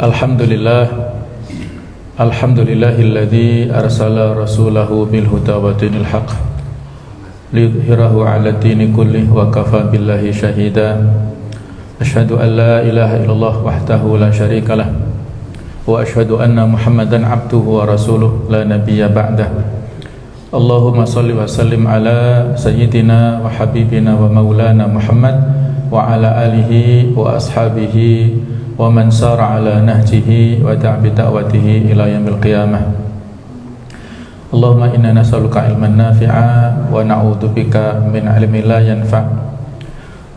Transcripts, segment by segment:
Alhamdulillah, alhamdulillahilladzi arsala rasulahu bil huda wa dinil haq liyudhhirahu 'ala dini kullih wa kafa billahi syahida. Asyhadu an la ilaha illallah wahdahu la syarikalah wa asyhadu anna Muhammadan 'abduhu wa rasuluh la nabiyya ba'dah. Allahumma shalli wa sallim ala sayyidina wa habibina wa maulana Muhammad wa ala alihi wa ashabihi wa man sara ala nahjihi wa ta'bi da'watihi ila yaumil qiyamah. Allahumma inna nas'aluka ilman nafi'a wa na'udzubika min ilmin la yanfa'.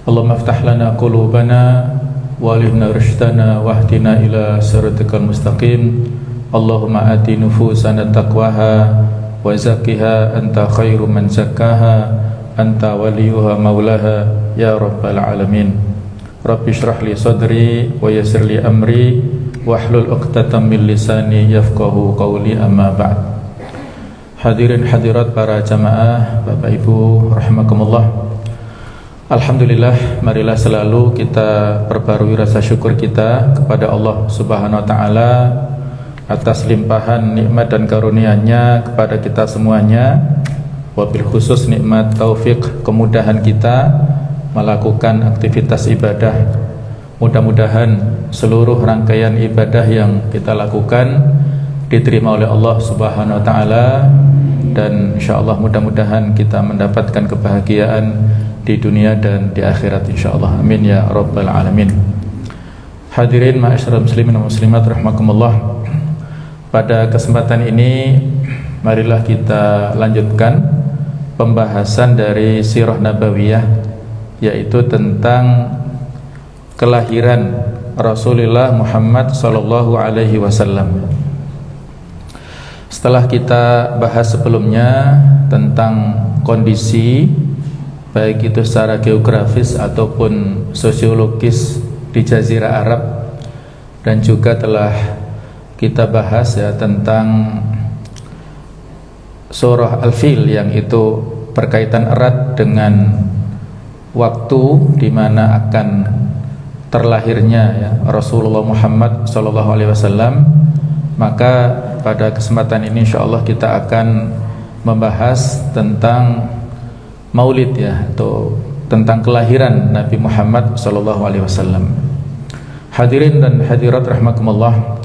Allahumma iftah lana qulubana wa alihna rushdana wahdina ila siratikal mustaqim. Allahumma ati nufusana taqwaha wa zakkiha anta khairu man zakkaha anta waliyuha maulaha ya rabbal alamin. Rabbi shrah li sadri wa yassir li amri wahlul 'uqdatam min lisani yafqahu qawli, amma ba'd. Hadirin hadirat para jamaah, Bapak Ibu rahimakumullah. Alhamdulillah, marilah selalu kita perbarui rasa syukur kita kepada Allah Subhanahu wa taala atas limpahan nikmat dan karunia-Nya kepada kita semuanya, wabil khusus nikmat taufik kemudahan kita melakukan aktivitas ibadah. Mudah-mudahan seluruh rangkaian ibadah yang kita lakukan diterima oleh Allah Subhanahu wa taala, dan insyaallah mudah-mudahan kita mendapatkan kebahagiaan di dunia dan di akhirat insyaallah. Amin ya rabbal alamin. Hadirin ma'asyiral muslimin wa muslimat rahimakumullah. Pada kesempatan ini marilah kita lanjutkan pembahasan dari sirah nabawiyah, yaitu tentang kelahiran Rasulullah Muhammad sallallahu alaihi wasallam. Setelah kita bahas sebelumnya tentang kondisi baik itu secara geografis ataupun sosiologis di Jazirah Arab, dan juga telah kita bahas ya tentang surah Al-Fil yang itu berkaitan erat dengan waktu di mana akan terlahirnya ya Rasulullah Muhammad sallallahu alaihi wasallam. Maka pada kesempatan ini insyaallah kita akan membahas tentang Maulid ya, atau tentang kelahiran Nabi Muhammad sallallahu alaihi wasallam. Hadirin dan hadirat rahimakumullah,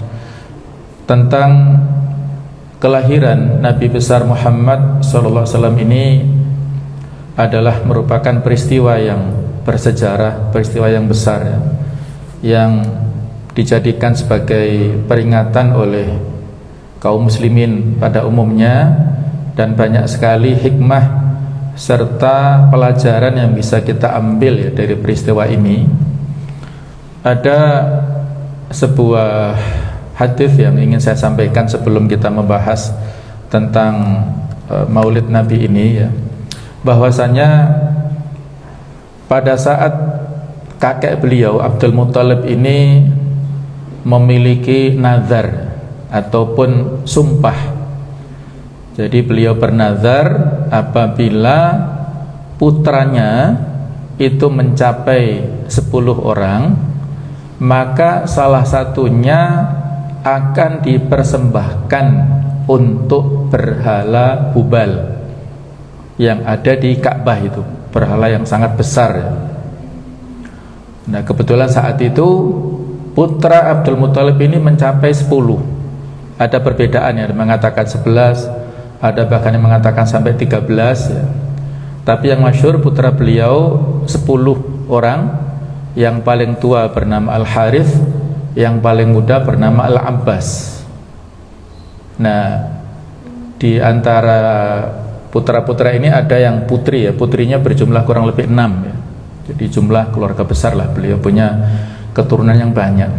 tentang kelahiran Nabi besar Muhammad sallallahu alaihi wasallam ini adalah merupakan peristiwa yang bersejarah, peristiwa yang besar ya, yang dijadikan sebagai peringatan oleh kaum muslimin pada umumnya, dan banyak sekali hikmah serta pelajaran yang bisa kita ambil ya dari peristiwa ini. Ada sebuah hadis yang ingin saya sampaikan sebelum kita membahas tentang Maulid Nabi ini ya, bahwasanya pada saat kakek beliau Abdul Muthalib ini memiliki nazar ataupun sumpah. Jadi beliau bernazar apabila putranya itu mencapai 10 orang, maka salah satunya akan dipersembahkan untuk berhala Hubal yang ada di Ka'bah, itu berhala yang sangat besar ya. Nah kebetulan saat itu putra Abdul Muthalib ini mencapai 10. Ada perbedaan ya, ada mengatakan 11, ada bahkan yang mengatakan sampai 13 ya. Tapi yang masyhur putra beliau 10 orang. Yang paling tua bernama Al-Harith, yang paling muda bernama Al-Abbas. Nah di antara putra-putra ini ada yang putri ya, putrinya berjumlah kurang lebih 6 ya. Jadi jumlah keluarga besar lah, beliau punya keturunan yang banyak.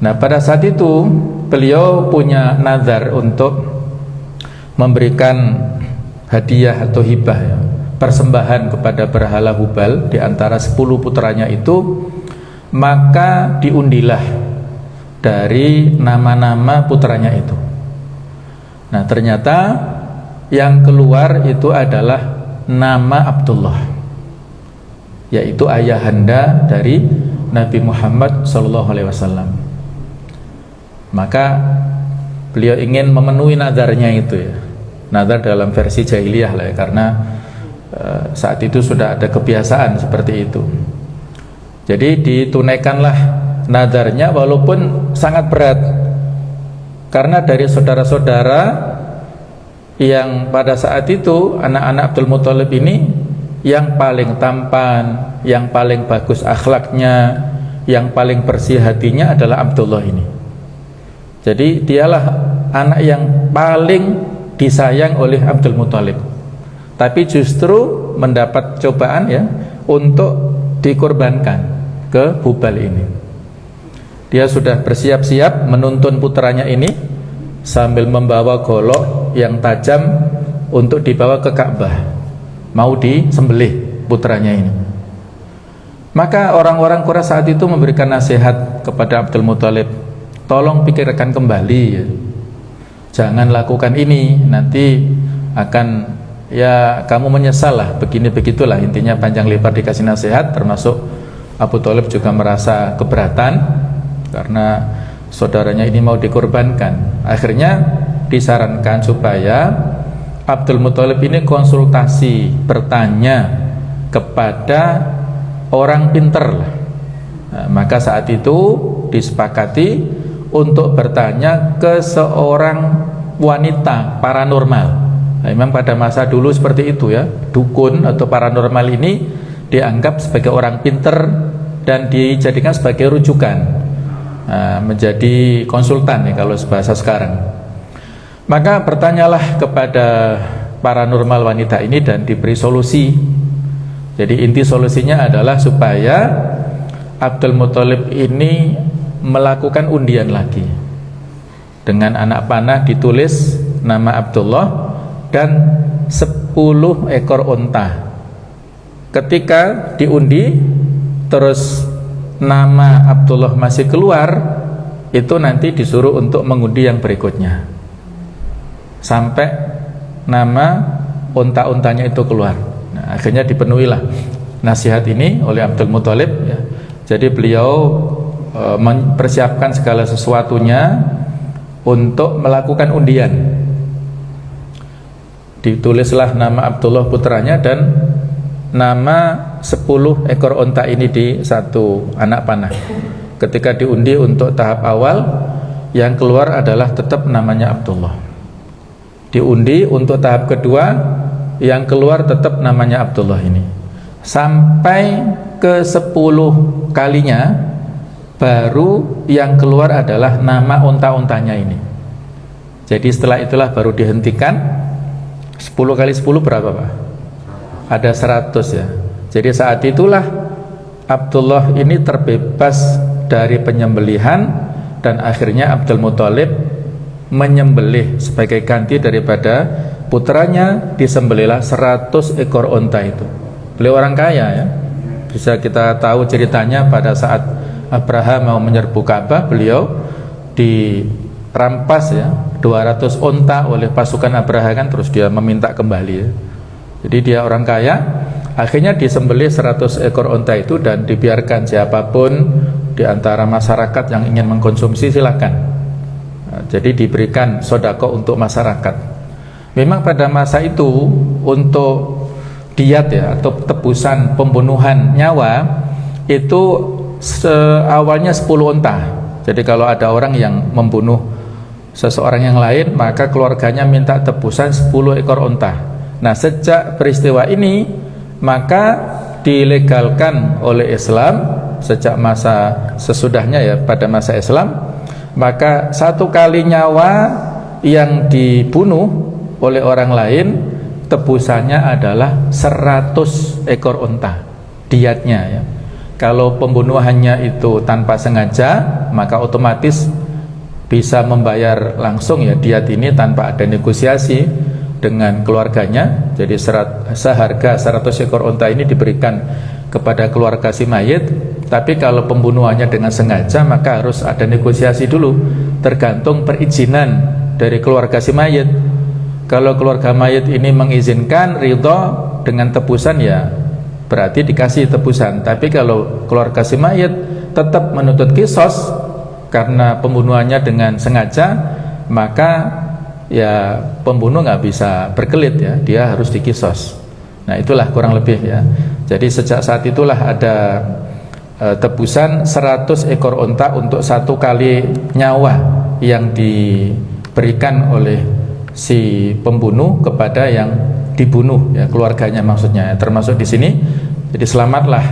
Nah pada saat itu beliau punya nazar untuk memberikan hadiah atau hibah ya, persembahan kepada berhala Hubal di antara 10 putranya itu. Maka diundilah dari nama-nama putranya itu. Nah ternyata yang keluar itu adalah nama Abdullah, yaitu ayahanda dari Nabi Muhammad SAW. Maka beliau ingin memenuhi nadarnya itu ya. Nadar dalam versi jahiliyah lah ya, karena saat itu sudah ada kebiasaan seperti itu. Jadi ditunaikanlah nadarnya walaupun sangat berat, karena dari saudara-saudara yang pada saat itu anak-anak Abdul Muthalib ini yang paling tampan, yang paling bagus akhlaknya, yang paling bersih hatinya adalah Abdullah ini. Jadi dialah anak yang paling disayang oleh Abdul Muthalib, tapi justru mendapat cobaan ya untuk dikorbankan ke Hubal ini. Dia sudah bersiap-siap menuntun putranya ini sambil membawa golok yang tajam untuk dibawa ke Ka'bah, mau disembelih putranya ini. Maka orang-orang Quraisy saat itu memberikan nasihat kepada Abdul Muthalib, tolong pikirkan kembali ya. Jangan lakukan ini, nanti akan ya kamu menyesal lah, begini begitulah. Intinya panjang lebar dikasih nasihat, termasuk Abu Thalib juga merasa keberatan karena saudaranya ini mau dikorbankan. Akhirnya disarankan supaya Abdul Muthalib ini konsultasi, bertanya kepada orang pinter lah. Nah, maka saat itu disepakati untuk bertanya ke seorang wanita paranormal. Nah, memang pada masa dulu seperti itu ya, dukun atau paranormal ini dianggap sebagai orang pinter dan dijadikan sebagai rujukan, menjadi konsultan ya kalau bahasa sekarang. Maka bertanyalah kepada paranormal wanita ini dan diberi solusi. Jadi inti solusinya adalah supaya Abdul Muthalib ini melakukan undian lagi dengan anak panah ditulis nama Abdullah dan 10 ekor unta. Ketika diundi terus nama Abdullah masih keluar, itu nanti disuruh untuk mengundi yang berikutnya sampai nama unta-untanya itu keluar. Nah, akhirnya dipenuhilah nasihat ini oleh Abdul Muthalib ya. Jadi beliau mempersiapkan segala sesuatunya untuk melakukan undian. Ditulislah nama Abdullah putranya dan nama 10 ekor unta ini di satu anak panah. Ketika diundi untuk tahap awal, yang keluar adalah tetap namanya Abdullah. Diundi untuk tahap kedua, yang keluar tetap namanya Abdullah ini. Sampai ke 10 kalinya baru yang keluar adalah nama unta-untanya ini. Jadi setelah itulah baru dihentikan. 10 kali 10 berapa Pak? Ada 100 ya. Jadi saat itulah Abdullah ini terbebas dari penyembelihan dan akhirnya Abdul Muthalib menyembelih sebagai ganti daripada putranya, disembelihlah 100 ekor unta itu. Beliau orang kaya ya. Bisa kita tahu ceritanya pada saat Abraham mau menyerbu Ka'bah, beliau dirampas ya 200 unta oleh pasukan Abraham kan, terus dia meminta kembali ya. Jadi dia orang kaya, akhirnya disembelih 100 ekor unta itu dan dibiarkan siapapun di antara masyarakat yang ingin mengkonsumsi silakan. Nah, jadi diberikan sedekah untuk masyarakat. Memang pada masa itu untuk diat ya atau tebusan pembunuhan nyawa itu awalnya 10 unta. Jadi kalau ada orang yang membunuh seseorang yang lain, maka keluarganya minta tebusan 10 ekor unta. Nah, sejak peristiwa ini maka dilegalkan oleh Islam sejak masa sesudahnya ya, pada masa Islam, maka satu kali nyawa yang dibunuh oleh orang lain tebusannya adalah 100 ekor unta diatnya ya. Kalau pembunuhannya itu tanpa sengaja, maka otomatis bisa membayar langsung ya diat ini tanpa ada negosiasi dengan keluarganya. Jadi seharga 100 ekor unta ini diberikan kepada keluarga si mayit. Tapi kalau pembunuhannya dengan sengaja, maka harus ada negosiasi dulu, tergantung perizinan dari keluarga si mayit. Kalau keluarga mayit ini mengizinkan, ridho dengan tebusan ya berarti dikasih tebusan. Tapi kalau keluarga si mayit tetap menuntut kisos, karena pembunuhannya dengan sengaja, maka ya pembunuh nggak bisa berkelit ya, dia harus dikisos. Nah itulah kurang lebih ya. Jadi sejak saat itulah ada tebusan 100 ekor unta untuk 1 kali nyawa yang diberikan oleh si pembunuh kepada yang dibunuh ya, keluarganya maksudnya ya, termasuk di sini. Jadi selamatlah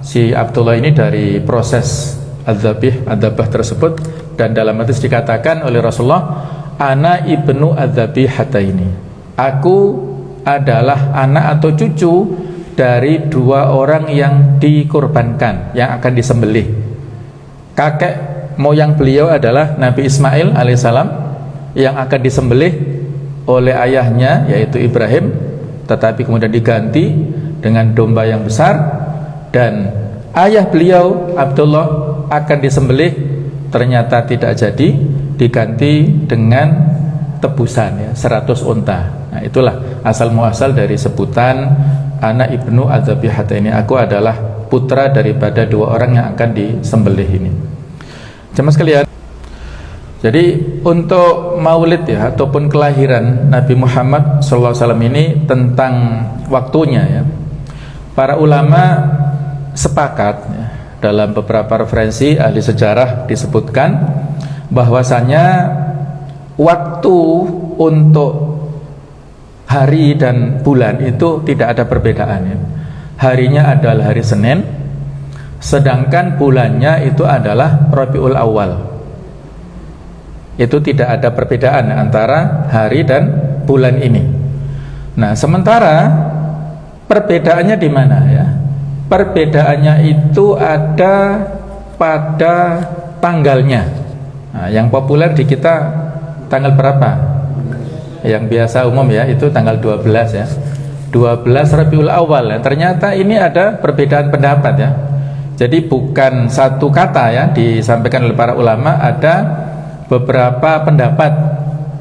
si Abdullah ini dari proses adzabah tersebut, dan dalam hadis dikatakan oleh Rasulullah, ana ibnu adzabihataini, aku adalah anak atau cucu dari 2 orang yang dikurbankan, yang akan disembelih. Kakek moyang beliau adalah Nabi Ismail alaihissalam yang akan disembelih oleh ayahnya yaitu Ibrahim, tetapi kemudian diganti dengan domba yang besar, dan ayah beliau Abdullah akan disembelih, ternyata tidak jadi, diganti dengan tebusan ya, 100 unta. Nah itulah asal muasal dari sebutan anak ibnu adzabihataini, aku adalah putra daripada 2 orang yang akan disembelih ini. Jemaah sekalian, jadi untuk maulid ya ataupun kelahiran Nabi Muhammad SAW ini tentang waktunya ya, para ulama sepakat ya, dalam beberapa referensi ahli sejarah disebutkan bahwasanya waktu untuk hari dan bulan itu tidak ada perbedaan ya. Harinya adalah hari Senin, sedangkan bulannya itu adalah Rabiul Awal. Itu tidak ada perbedaan antara hari dan bulan ini. Nah, sementara perbedaannya di mana ya? Perbedaannya itu ada pada tanggalnya. Nah, yang populer di kita tanggal berapa? Yang biasa umum ya, itu tanggal 12 ya. 12 Rabiul Awal ya. Ternyata ini ada perbedaan pendapat ya. Jadi bukan satu kata ya disampaikan oleh para ulama, ada beberapa pendapat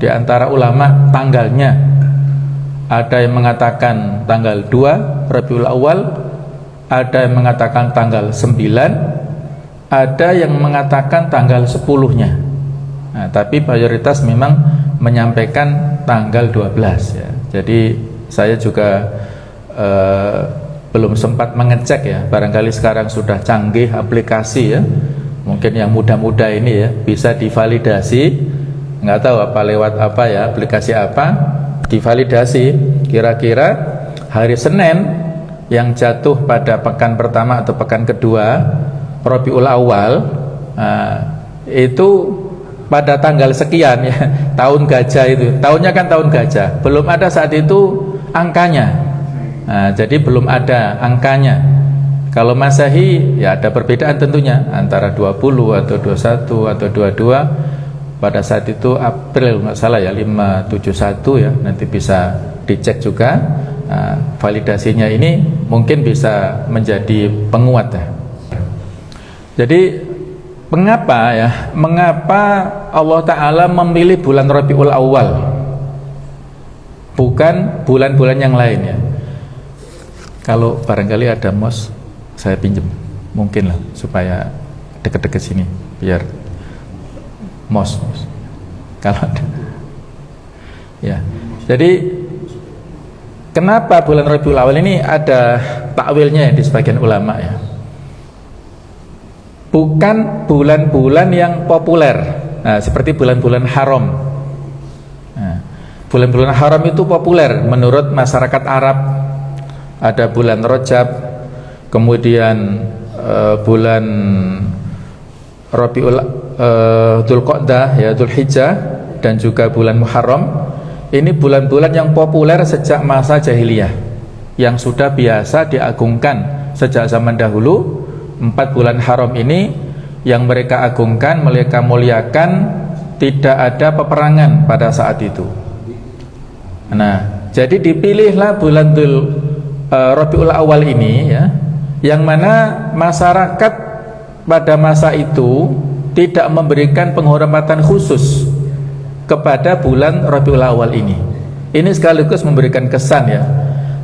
di antara ulama tanggalnya. Ada yang mengatakan tanggal 2 Rabiul Awal, ada yang mengatakan tanggal 9, ada yang mengatakan tanggal 10-nya. Nah, tapi mayoritas memang menyampaikan tanggal 12 ya. Jadi saya juga belum sempat mengecek ya. Barangkali sekarang sudah canggih aplikasi ya. Mungkin yang muda-muda ini ya bisa divalidasi. Nggak tahu apa lewat apa ya, aplikasi apa, divalidasi kira-kira hari Senin yang jatuh pada pekan pertama atau pekan kedua Rabiul Awal, itu pada tanggal sekian ya, tahun gajah itu, tahunnya kan tahun gajah, belum ada saat itu angkanya. Nah, jadi belum ada angkanya. Kalau Masehi ya ada perbedaan tentunya antara 20 atau 21 atau 22. Pada saat itu April nggak salah ya, 571 ya, nanti bisa dicek juga. Nah, validasinya ini mungkin bisa menjadi penguat ya. Jadi mengapa ya? Mengapa Allah Ta'ala memilih bulan Rabiul Awal, bukan bulan-bulan yang lain ya? Kalau barangkali ada mos, saya pinjem, mungkin lah supaya deket-deket sini, biar mos. Kalau ada, ya. Jadi kenapa bulan Rabiul Awal ini ada takwilnya di sebagian ulama ya? Bukan bulan-bulan yang populer, nah, seperti bulan-bulan haram. Nah, bulan-bulan haram itu populer menurut masyarakat Arab. Ada bulan Rajab, kemudian bulan Rabiul Dzulqa'dah ya, Dzulhijjah, dan juga bulan Muharram. Ini bulan-bulan yang populer sejak masa jahiliyah, yang sudah biasa diagungkan sejak zaman dahulu. 4 bulan haram ini yang mereka agungkan, mereka muliakan, tidak ada peperangan pada saat itu. Nah, jadi dipilihlah bulan Rabiul Awal ini ya, yang mana masyarakat pada masa itu tidak memberikan penghormatan khusus kepada bulan Rabiul Awal ini. Ini sekaligus memberikan kesan ya,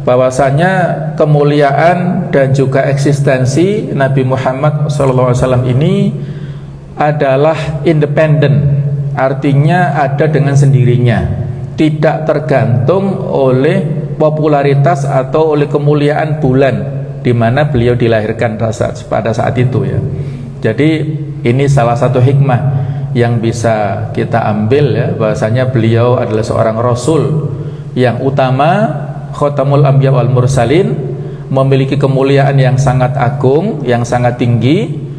bahwasanya kemuliaan dan juga eksistensi Nabi Muhammad SAW ini adalah independen, artinya ada dengan sendirinya, tidak tergantung oleh popularitas atau oleh kemuliaan bulan di mana beliau dilahirkan pada saat itu ya. Jadi ini salah satu hikmah yang bisa kita ambil ya, bahwasanya beliau adalah seorang rasul yang utama, khatamul anbiya wal mursalin, memiliki kemuliaan yang sangat agung, yang sangat tinggi.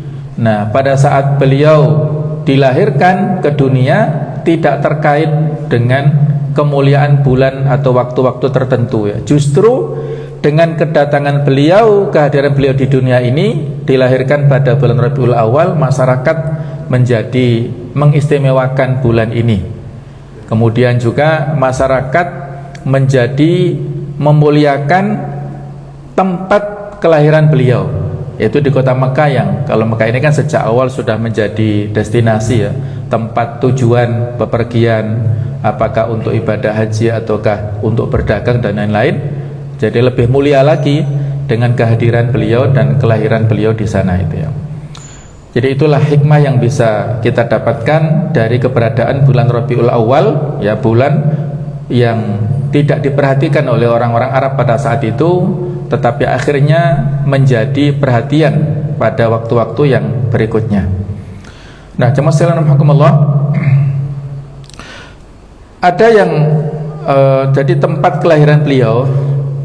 Nah, pada saat beliau dilahirkan ke dunia tidak terkait dengan kemuliaan bulan atau waktu-waktu tertentu ya. Justru dengan kedatangan beliau, kehadiran beliau di dunia ini, dilahirkan pada bulan Rabiul Awal, masyarakat menjadi mengistimewakan bulan ini. Kemudian juga masyarakat menjadi memuliakan tempat kelahiran beliau, yaitu di kota Mekah, yang kalau Mekah ini kan sejak awal sudah menjadi destinasi ya, tempat tujuan bepergian, apakah untuk ibadah haji ataukah untuk berdagang dan lain-lain. Jadi lebih mulia lagi dengan kehadiran beliau dan kelahiran beliau di sana itu ya. Jadi itulah hikmah yang bisa kita dapatkan dari keberadaan bulan Rabiul Awal ya, bulan yang tidak diperhatikan oleh orang-orang Arab pada saat itu, tetapi akhirnya menjadi perhatian pada waktu-waktu yang berikutnya. Nah, jemaah sekalian rahimakumullah, ada yang jadi tempat kelahiran beliau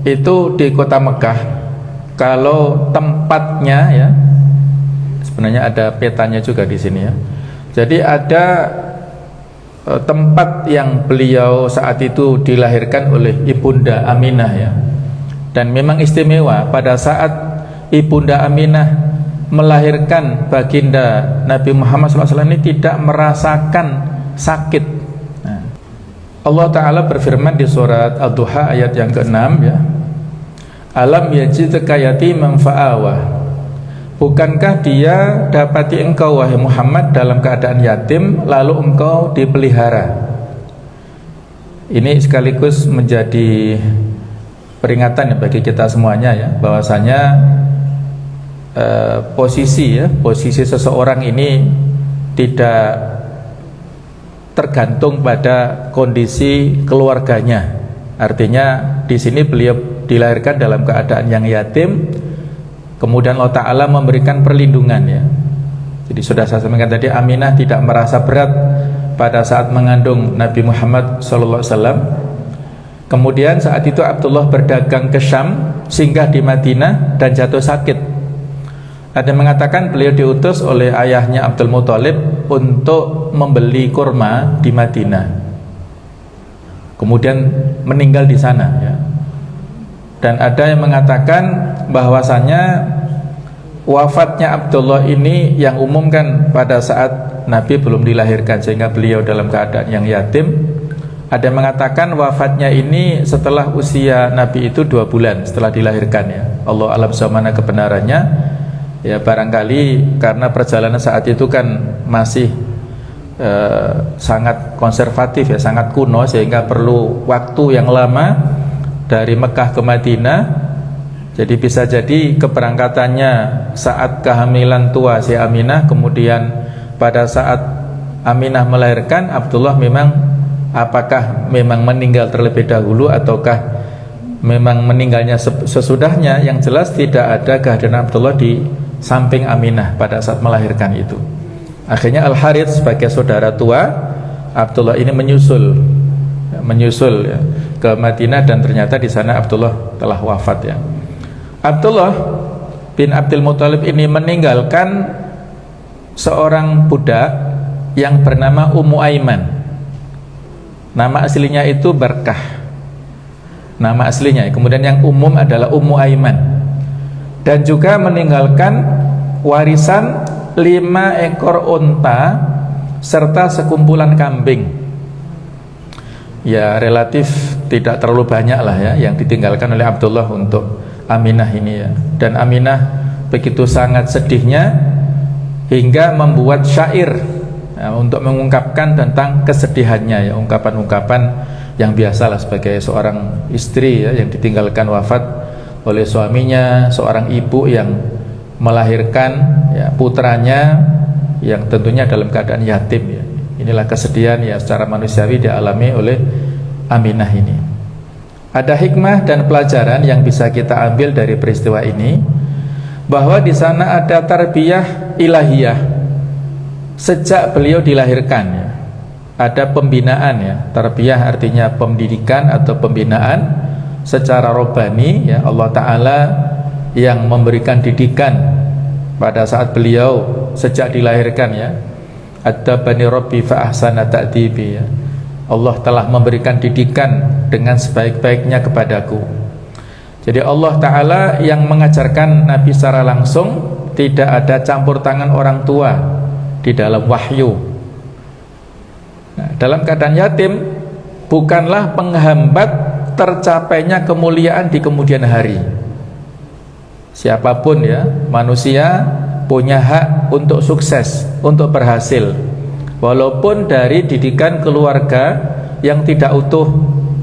itu di kota Mekah. Kalau tempatnya ya, sebenarnya ada petanya juga di sini ya. Jadi ada tempat yang beliau saat itu dilahirkan oleh Ibunda Aminah ya. Dan memang istimewa pada saat Ibunda Aminah melahirkan baginda Nabi Muhammad SAW ini tidak merasakan sakit. Nah, Allah Ta'ala berfirman di surat Ad-Duha ayat yang ke-6 ya, alam yajidka yatiman fa'awa, bukankah dia dapati engkau wahai Muhammad dalam keadaan yatim lalu engkau dipelihara. Ini sekaligus menjadi peringatan ya bagi kita semuanya ya, bahwasanya posisi seseorang ini tidak tergantung pada kondisi keluarganya. Artinya di sini beliau dilahirkan dalam keadaan yang yatim, kemudian Allah Ta'ala memberikan perlindungan ya. Jadi sudah saya sampaikan tadi, Aminah tidak merasa berat pada saat mengandung Nabi Muhammad SAW. Kemudian saat itu Abdullah berdagang ke Syam, singgah di Madinah dan jatuh sakit. Ada yang mengatakan beliau diutus oleh ayahnya Abdul Muthalib untuk membeli kurma di Madinah, kemudian meninggal di sana ya. Dan ada yang mengatakan bahwasanya wafatnya Abdullah ini yang umumkan pada saat Nabi belum dilahirkan, sehingga beliau dalam keadaan yang yatim. Ada yang mengatakan wafatnya ini setelah usia Nabi itu 2 bulan setelah dilahirkan ya. Allah alam samana kebenarannya ya, barangkali karena perjalanan saat itu kan masih sangat konservatif ya, sangat kuno, sehingga perlu waktu yang lama dari Mekah ke Madinah. Jadi bisa jadi keberangkatannya saat kehamilan tua si Aminah, kemudian pada saat Aminah melahirkan Abdullah memang apakah memang meninggal terlebih dahulu ataukah memang meninggalnya sesudahnya. Yang jelas tidak ada kehadiran Abdullah di samping Aminah pada saat melahirkan itu. Akhirnya Al-Harith sebagai saudara tua Abdullah ini menyusul ya, ke Madinah, dan ternyata di sana Abdullah telah wafat ya. Abdullah bin Abdul Muthalib ini meninggalkan seorang budak yang bernama Ummu Aiman. Nama aslinya itu Barkah, nama aslinya. Kemudian yang umum adalah Ummu Aiman. Dan juga meninggalkan warisan 5 ekor unta serta sekumpulan kambing. Ya relatif tidak terlalu banyak lah ya yang ditinggalkan oleh Abdullah untuk Aminah ini ya. Dan Aminah begitu sangat sedihnya hingga membuat syair ya, untuk mengungkapkan tentang kesedihannya ya, ungkapan-ungkapan yang biasalah sebagai seorang istri ya, yang ditinggalkan wafat oleh suaminya, seorang ibu yang melahirkan ya, putranya yang tentunya dalam keadaan yatim ya. Inilah kesedihan ya secara manusiawi dialami oleh Aminah ini. Ada hikmah dan pelajaran yang bisa kita ambil dari peristiwa ini, bahwa di sana ada tarbiyah ilahiyah sejak beliau dilahirkan ya. Ada pembinaan ya. Tarbiyah artinya pendidikan atau pembinaan secara robbani ya. Allah Ta'ala yang memberikan didikan pada saat beliau sejak dilahirkan ya. Adabani Rabbi fa ahsana ta'dibi ya. Allah telah memberikan didikan dengan sebaik-baiknya kepadaku. Jadi Allah Ta'ala yang mengajarkan Nabi secara langsung, tidak ada campur tangan orang tua di dalam wahyu. Nah, dalam keadaan yatim bukanlah penghambat tercapainya kemuliaan di kemudian hari. Siapapun ya, manusia punya hak untuk sukses, untuk berhasil, walaupun dari didikan keluarga yang tidak utuh,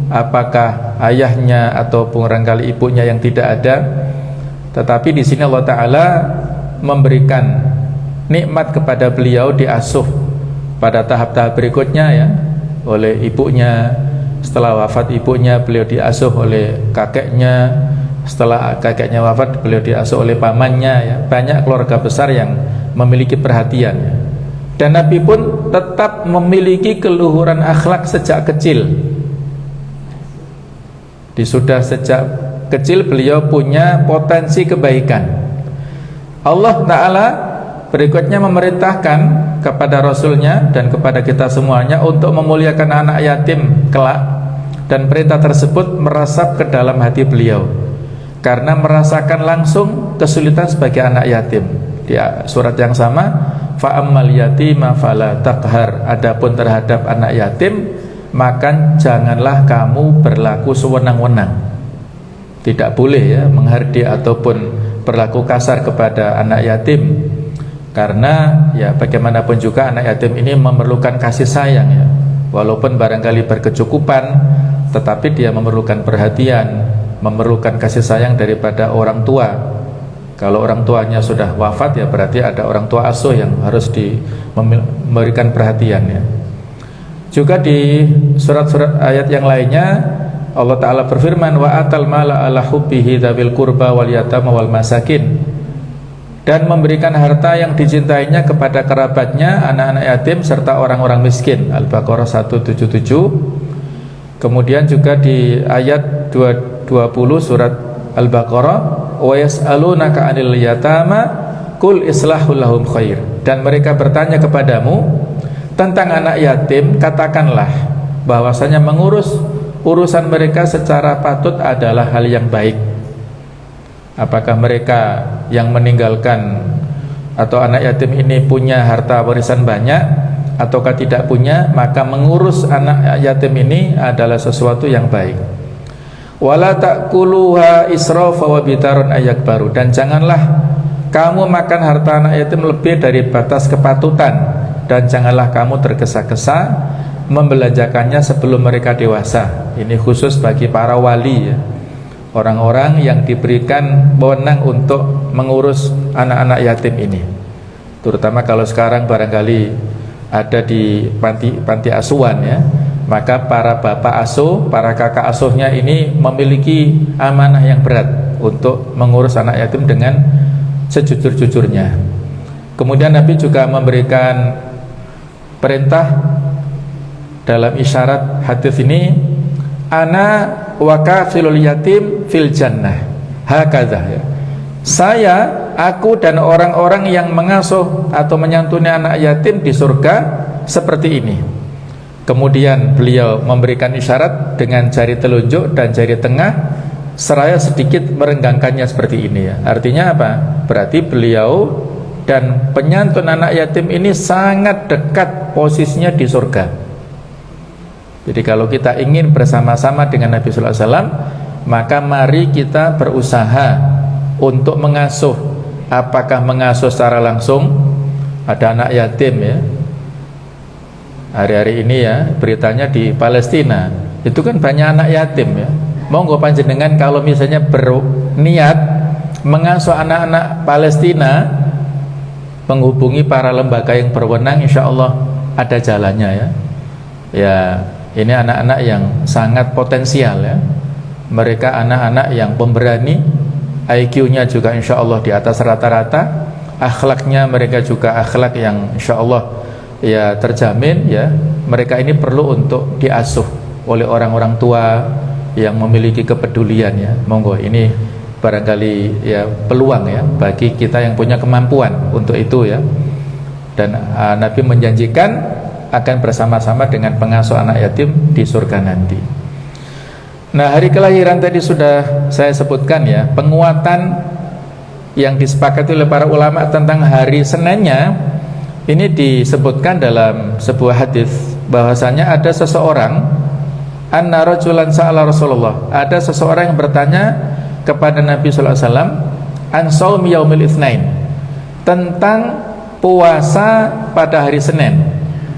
apakah ayahnya ataupun barangkali ibunya yang tidak ada. Tetapi di sini Allah Ta'ala memberikan nikmat kepada beliau, diasuh pada tahap-tahap berikutnya ya oleh ibunya. Setelah wafat ibunya, beliau diasuh oleh kakeknya. Setelah kakeknya wafat, beliau diasuh oleh pamannya ya. Banyak keluarga besar yang memiliki perhatian ya. Dan Nabi pun tetap memiliki keluhuran akhlak sejak kecil. Sudah sejak kecil beliau punya potensi kebaikan. Allah Ta'ala berikutnya memerintahkan kepada Rasulnya dan kepada kita semuanya untuk memuliakan anak yatim kelak. Dan perintah tersebut meresap ke dalam hati beliau karena merasakan langsung kesulitan sebagai anak yatim. Di surat yang sama, fa'ammal yatima fala taqhar. Adapun terhadap anak yatim, maka janganlah kamu berlaku sewenang-wenang. Tidak boleh ya menghardik ataupun berlaku kasar kepada anak yatim, karena ya bagaimanapun juga anak yatim ini memerlukan kasih sayang ya. Walaupun barangkali berkecukupan, tetapi dia memerlukan perhatian, memerlukan kasih sayang daripada orang tua. Kalau orang tuanya sudah wafat ya berarti ada orang tua asuh yang harus memberikan perhatian ya. Juga di surat-surat ayat yang lainnya Allah Ta'ala berfirman, wa atal mala ala hubbihi dzawil qurba wal yatama wal masakin, dan memberikan harta yang dicintainya kepada kerabatnya, anak-anak yatim serta orang-orang miskin. Al-Baqarah 177. Kemudian juga di ayat 20 surat Al-Baqarah, wa yas'alunaka 'anil yatama qul islahul lahum khair, dan mereka bertanya kepadamu tentang anak yatim, katakanlah bahwasanya mengurus urusan mereka secara patut adalah hal yang baik. Apakah mereka yang meninggalkan atau anak yatim ini punya harta warisan banyak ataukah tidak punya, maka mengurus anak yatim ini adalah sesuatu yang baik. Wala ta'kuluha israfa wa bitarun ayakbaru, dan janganlah kamu makan harta anak yatim lebih dari batas kepatutan, dan janganlah kamu tergesa-gesa membelanjakannya sebelum mereka dewasa. Ini khusus bagi para wali ya, orang-orang yang diberikan wewenang untuk mengurus anak-anak yatim ini. Terutama kalau sekarang barangkali ada di panti asuhan ya, maka para bapak asuh, para kakak asuhnya ini memiliki amanah yang berat untuk mengurus anak yatim dengan sejujur-jujurnya. Kemudian Nabi juga memberikan perintah dalam isyarat hadis ini, ana wa kafilul yatim fil jannah hakadha ya. Saya, aku dan orang-orang yang mengasuh atau menyantuni anak yatim di surga seperti ini. Kemudian beliau memberikan isyarat dengan jari telunjuk dan jari tengah seraya sedikit merenggangkannya seperti ini ya. Artinya apa? Berarti beliau dan penyantun anak yatim ini sangat dekat posisinya di surga. Jadi kalau kita ingin bersama-sama dengan Nabi Sallallahu Alaihi Wasallam, maka mari kita berusaha untuk mengasuh. Apakah mengasuh secara langsung? Ada anak yatim ya, hari-hari ini ya beritanya di Palestina, itu kan banyak anak yatim ya. Monggo panjenengan kalau misalnya berniat mengasuh anak-anak Palestina, menghubungi para lembaga yang berwenang, insya Allah ada jalannya ya. Ya, ini anak-anak yang sangat potensial ya. Mereka anak-anak yang pemberani, IQ-nya juga insya Allah di atas rata-rata, akhlaknya mereka juga akhlak yang insya Allah ya terjamin ya. Mereka ini perlu untuk diasuh oleh orang-orang tua yang memiliki kepedulian ya. Monggo, ini barangkali ya peluang ya bagi kita yang punya kemampuan untuk itu ya. Dan Nabi menjanjikan akan bersama-sama dengan pengasuh anak yatim di surga nanti. Nah, hari kelahiran tadi sudah saya sebutkan ya, penguatan yang disepakati oleh para ulama tentang hari Seninnya ini disebutkan dalam sebuah hadis bahwasanya ada seseorang, anna rajulan sa'ala Rasulullah, ada seseorang yang bertanya kepada Nabi sallallahu alaihi wasallam an shaumi yaumil itsnain, tentang puasa pada hari Senin.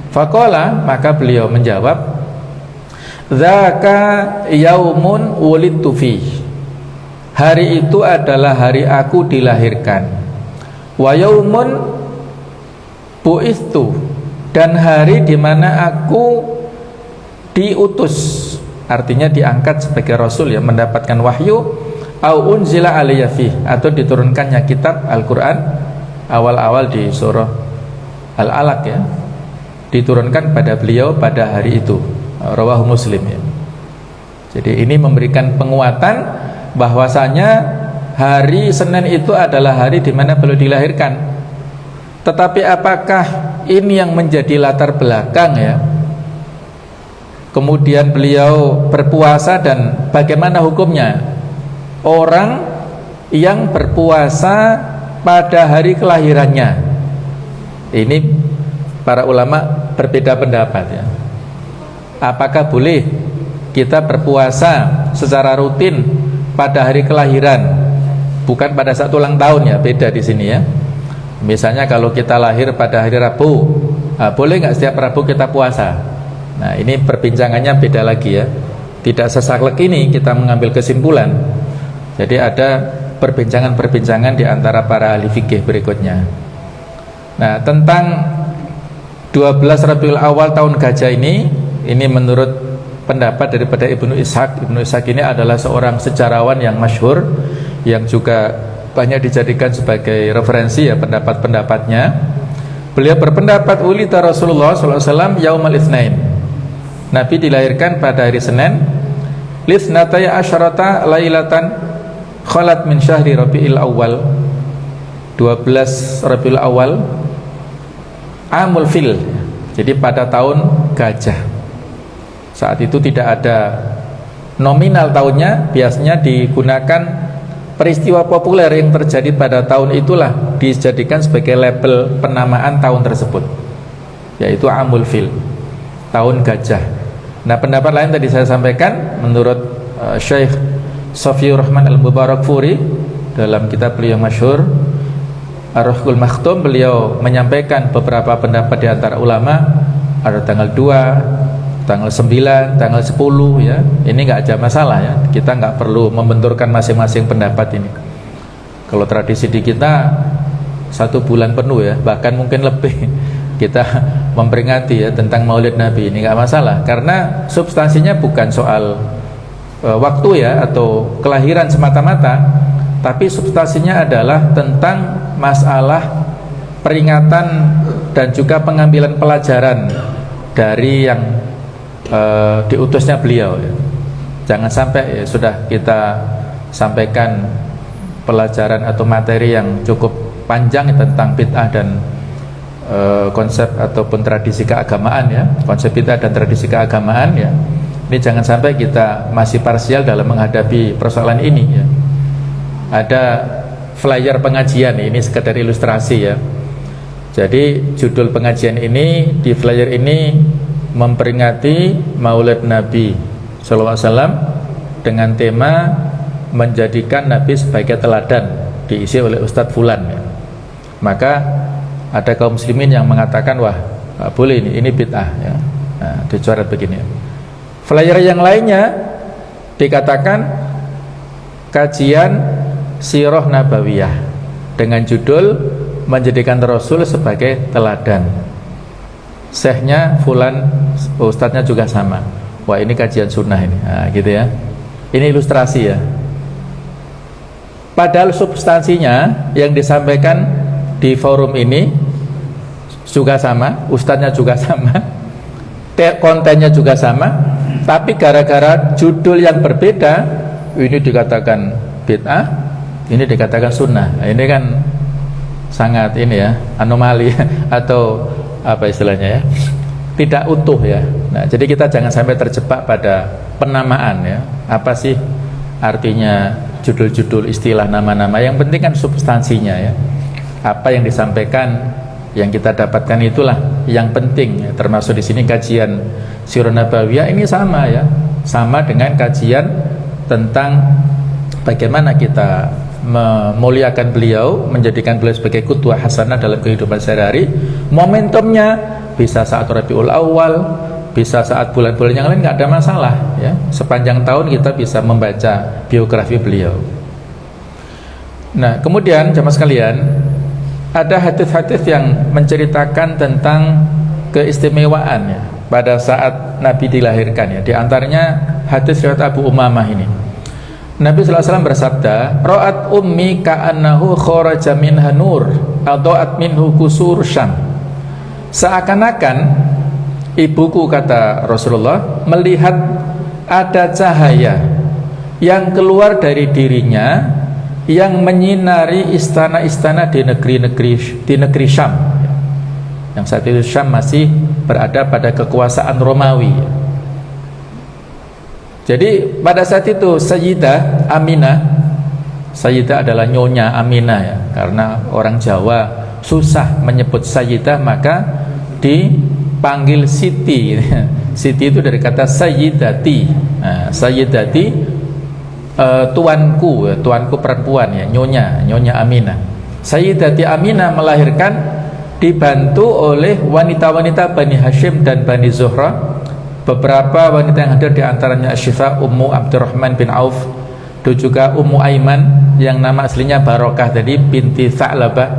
Faqala, maka beliau menjawab, dzaka yaumun wulidtu fi, hari itu adalah hari aku dilahirkan. Wa yaumun bu'istu, dan hari di mana aku diutus, artinya diangkat sebagai rasul ya, mendapatkan wahyu, au unzila alayya fi, atau diturunkannya kitab Al-Qur'an awal-awal di surah Al-Alaq ya, diturunkan pada beliau pada hari itu. Rawahu Muslim ya. Jadi ini memberikan penguatan bahwasanya hari Senin itu adalah hari di mana beliau dilahirkan. Tetapi apakah ini yang menjadi latar belakang ya, kemudian beliau berpuasa, dan bagaimana hukumnya orang yang berpuasa pada hari kelahirannya? Ini para ulama berbeda pendapat ya. Apakah boleh kita berpuasa secara rutin pada hari kelahiran, bukan pada saat ulang tahun ya, beda di sini ya. Misalnya kalau kita lahir pada hari Rabu, boleh nggak setiap Rabu kita puasa? Nah, ini perbincangannya beda lagi ya. Tidak sesaklek ini kita mengambil kesimpulan. Jadi ada perbincangan-perbincangan di antara para ahli fikih berikutnya. Nah, tentang 12 Rabiul Awal tahun gajah ini menurut pendapat daripada Ibnu Ishaq. Ibnu Ishaq ini adalah seorang sejarawan yang masyhur, yang juga banyak dijadikan sebagai referensi ya pendapat-pendapatnya. Beliau berpendapat ulita Rasulullah SAW yaumal itsnain, Nabi dilahirkan pada hari Senin, lisnataya asyarata lailatan khalat min syahri Rabiul Awal, 12 Rabiul Awal amul fil, jadi pada tahun gajah. Saat itu tidak ada nominal tahunnya, biasanya digunakan peristiwa populer yang terjadi pada tahun itulah dijadikan sebagai label penamaan tahun tersebut, yaitu amul fil, tahun gajah. Nah, pendapat lain tadi saya sampaikan menurut Syekh Safiyur Rahman Al-Mubarakfuri dalam kitab beliau masyhur Ar-Ruhul Makhtum, beliau menyampaikan beberapa pendapat di antara ulama, ada tanggal 2, tanggal 9, tanggal 10 ya. Ini nggak ada masalah ya. Kita nggak perlu membenturkan masing-masing pendapat ini. Kalau tradisi di kita 1 bulan penuh ya, bahkan mungkin lebih kita memperingati ya tentang Maulid Nabi, ini nggak masalah, karena substansinya bukan soal waktu ya atau kelahiran semata-mata, tapi substansinya adalah tentang masalah peringatan dan juga pengambilan pelajaran dari yang diutusnya beliau ya. Jangan sampai ya, sudah kita sampaikan pelajaran atau materi yang cukup panjang tentang bid'ah dan konsep ataupun tradisi keagamaan ya, konsep bid'ah dan tradisi keagamaan ya. Ini jangan sampai kita masih parsial dalam menghadapi persoalan ini ya. Ada flyer pengajian, ini sekedar ilustrasi ya. Jadi judul pengajian ini, di flyer ini memperingati Maulid Nabi SAW dengan tema menjadikan Nabi sebagai teladan, diisi oleh Ustadz Fulan ya. Maka ada kaum muslimin yang mengatakan, wah boleh ini bid'ah ya. Nah, dicoret begini. Flyer yang lainnya dikatakan kajian Sirah Nabawiyah dengan judul menjadikan Rasul sebagai teladan. Syekhnya fulan, ustadznya juga sama. Wah, ini kajian sunnah ini. Nah, gitu ya. Ini ilustrasi ya. Padahal substansinya yang disampaikan di forum ini juga sama, ustadznya juga sama, kontennya juga sama, tapi gara-gara judul yang berbeda, ini dikatakan bid'ah, ini dikatakan sunnah. Nah, ini kan sangat ini ya, anomali atau apa istilahnya ya, tidak utuh ya. Nah, jadi kita jangan sampai terjebak pada penamaan ya. Apa sih artinya judul-judul, istilah, nama-nama? Yang penting kan substansinya ya. Apa yang disampaikan, yang kita dapatkan itulah yang penting ya. Termasuk di sini kajian Sirah Nabawiyah ini sama ya, sama dengan kajian tentang bagaimana kita memuliakan beliau, menjadikan beliau sebagai qudwah hasanah dalam kehidupan sehari-hari. Momentumnya bisa saat Rabiul Awal, bisa saat bulan-bulan yang lain, nggak ada masalah ya. Sepanjang tahun kita bisa membaca biografi beliau. Nah, kemudian jamaah sekalian, ada hadis-hadis yang menceritakan tentang keistimewaan ya pada saat Nabi dilahirkan ya. Di antaranya hadis riwayat Abu Umamah ini. Nabi SAW bersabda, "Ra'at ummi ka'annahu kharaja minha nur, adha'at minhu kusur Syam." Seakan-akan ibuku, kata Rasulullah, melihat ada cahaya yang keluar dari dirinya yang menyinari istana-istana di negeri Syam. Yang saat itu Syam masih berada pada kekuasaan Romawi. Jadi pada saat itu Sayyidah Aminah, Sayyidah adalah Nyonya Aminah ya, karena orang Jawa susah menyebut Sayyidah maka dipanggil Siti. Siti itu dari kata Sayyidati. Nah, Sayyidati tuanku, tuanku perempuan ya, Nyonya Aminah. Sayyidati Aminah melahirkan dibantu oleh wanita-wanita Bani Hashim dan Bani Zuhra. Beberapa wanita yang hadir diantaranya Asyifa Ummu Abdurrahman bin Auf, dan juga Ummu Aiman yang nama aslinya Barokah tadi binti Tha'labah.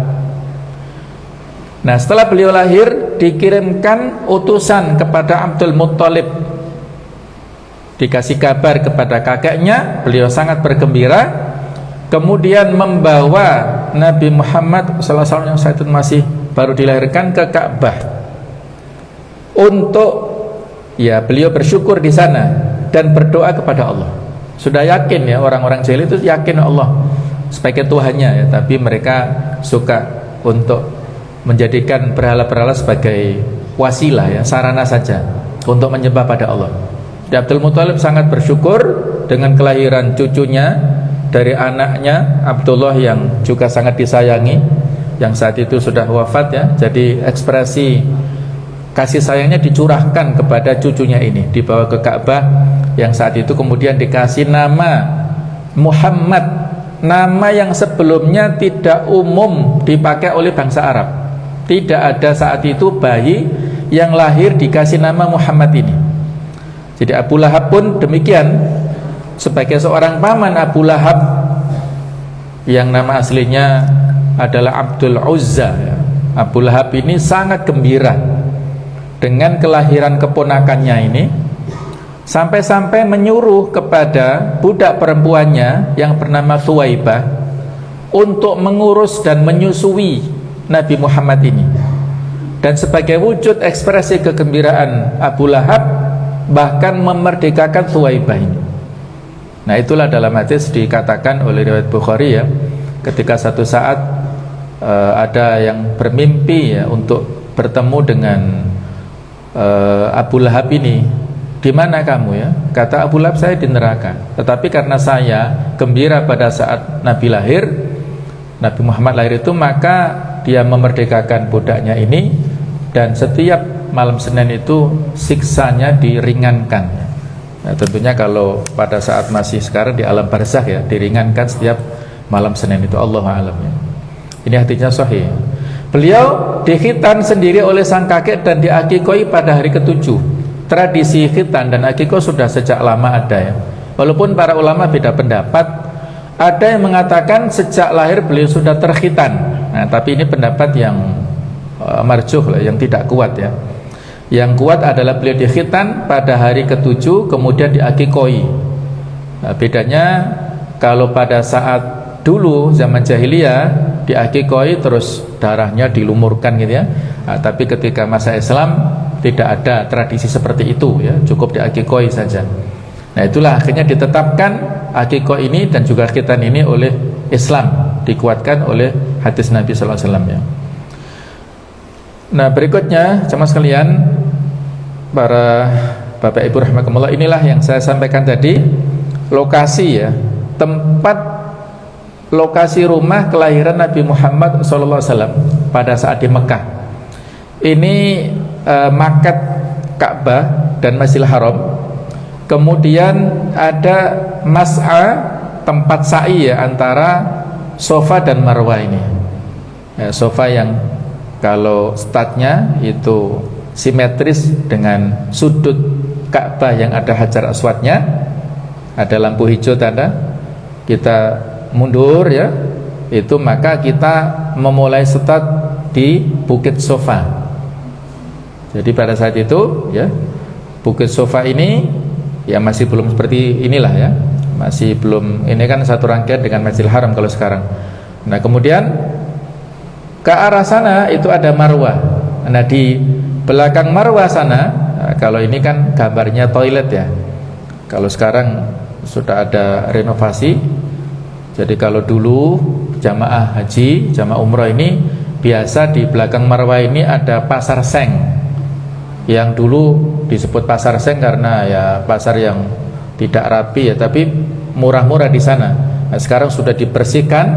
Nah, setelah beliau lahir dikirimkan utusan kepada Abdul Muttalib, dikasih kabar kepada kakeknya, beliau sangat bergembira, kemudian membawa Nabi Muhammad SAW yang saat itu masih baru dilahirkan ke Ka'bah untuk ya beliau bersyukur di sana dan berdoa kepada Allah. Sudah yakin ya, orang-orang jahil itu yakin Allah sebagai Tuhannya ya, tapi mereka suka untuk menjadikan berhala-berhala sebagai wasilah ya, sarana saja untuk menyembah pada Allah. Jadi Abdul Muthalib sangat bersyukur dengan kelahiran cucunya dari anaknya Abdullah yang juga sangat disayangi, yang saat itu sudah wafat ya. Jadi ekspresi kasih sayangnya dicurahkan kepada cucunya ini, dibawa ke Ka'bah, yang saat itu kemudian dikasih nama Muhammad, nama yang sebelumnya tidak umum dipakai oleh bangsa Arab. Tidak ada saat itu bayi yang lahir dikasih nama Muhammad ini. Jadi Abu Lahab pun demikian, sebagai seorang paman Abu Lahab yang nama aslinya adalah Abdul Uzza ya. Abu Lahab ini sangat gembira dengan kelahiran keponakannya ini, sampai-sampai menyuruh kepada budak perempuannya yang bernama Thuwaibah untuk mengurus dan menyusui Nabi Muhammad ini. Dan sebagai wujud ekspresi kegembiraan Abu Lahab, bahkan memerdekakan Thuwaibah ini. Nah, itulah dalam hadis dikatakan oleh riwayat Bukhari ya, ketika satu saat ada yang bermimpi ya untuk bertemu dengan Abu Lahab ini. Di mana kamu ya? Kata Abu Lahab, saya di neraka. Tetapi karena saya gembira pada saat Nabi lahir, Nabi Muhammad lahir itu, maka dia memerdekakan budaknya ini, dan setiap malam Senin itu siksanya diringankan. Nah, tentunya kalau pada saat masih sekarang di alam barzakh ya, diringankan setiap malam Senin itu. Allahu a'lam ya. Ini hadisnya sahih. Beliau dikhitan sendiri oleh sang kakek dan diakikoi pada hari ke-7. Tradisi khitan dan akikoh sudah sejak lama ada ya. Walaupun para ulama beda pendapat. Ada yang mengatakan sejak lahir beliau sudah terkhitan. Nah, tapi ini pendapat yang marjuh lah, yang tidak kuat ya. Yang kuat adalah beliau dikhitan pada hari ke-7 kemudian diakikoi. Nah, bedanya kalau pada saat dulu zaman jahiliyah diakikoi terus darahnya dilumurkan gitu ya. Nah, tapi ketika masa Islam tidak ada tradisi seperti itu ya, cukup diakikoi saja. Nah, itulah akhirnya ditetapkan akikah ini dan juga khitan ini oleh Islam, dikuatkan oleh hadis Nabi sallallahu alaihi wasallam ya. Nah, berikutnya jemaah sekalian, para Bapak Ibu rahimakumullah, inilah yang saya sampaikan tadi, lokasi ya, tempat lokasi rumah kelahiran Nabi Muhammad sallallahu alaihi wasallam pada saat di Mekah. Ini makat Ka'bah dan Masjidil Haram. Kemudian ada mas'a, tempat sa'i ya, antara Safa dan Marwah ini ya, Safa yang kalau statnya itu simetris dengan sudut Ka'bah yang ada Hajar Aswadnya, ada lampu hijau tanda kita mundur ya, itu maka kita memulai start di Bukit Safa. Jadi pada saat itu ya, Bukit Safa ini ya masih belum seperti inilah ya, masih belum, ini kan satu rangkaian dengan Masjidil Haram kalau sekarang. Nah, kemudian ke arah sana itu ada Marwah. Nah, di belakang Marwah sana, nah, kalau ini kan gambarnya toilet ya. Kalau sekarang sudah ada renovasi. Jadi kalau dulu jamaah haji, jamaah umrah ini biasa di belakang Marwah ini ada pasar seng. Yang dulu disebut pasar seng karena ya pasar yang tidak rapi ya, tapi murah-murah di sana. Nah, sekarang sudah dibersihkan,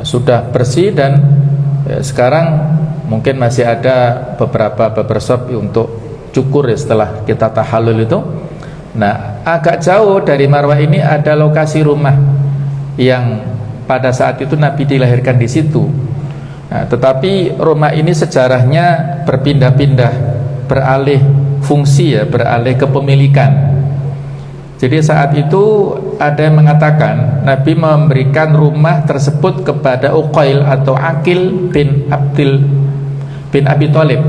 sudah bersih, dan ya, sekarang mungkin masih ada beberapa barbershop untuk cukur ya setelah kita tahallul itu. Nah, agak jauh dari Marwah ini ada lokasi rumah yang pada saat itu Nabi dilahirkan di situ. Nah, tetapi rumah ini sejarahnya berpindah-pindah, beralih fungsi ya, beralih kepemilikan. Jadi saat itu ada yang mengatakan Nabi memberikan rumah tersebut kepada Uqail atau Aqil bin Abi Thalib.